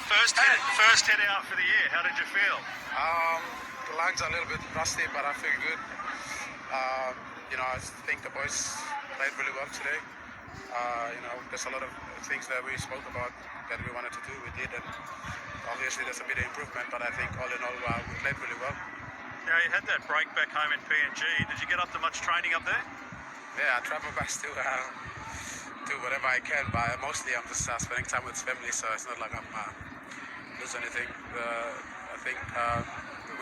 First head out for the year. How did you feel? The lungs are a little bit rusty, but I feel good. I think the boys played really well today. There's a lot of things that we spoke about that we wanted to do. We did, and obviously there's a bit of improvement. But I think all in all, we played really well. Now, you had that break back home in PNG. Did you get up to much training up there? Yeah, I try my best to do whatever I can, but mostly I'm just spending time with family, so it's not like I'm losing anything. I think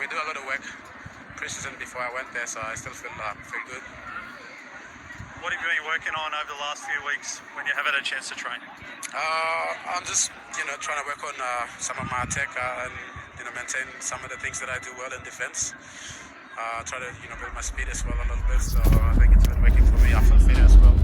we do a lot of work pre-season before I went there, so I still feel good. What have you been working on over the last few weeks when you haven't had a chance to train? I'm just trying to work on some of my attack and maintain some of the things that I do well in defense. Try to build my speed as well a little bit, so I think it's been working for me. I feel fit as well.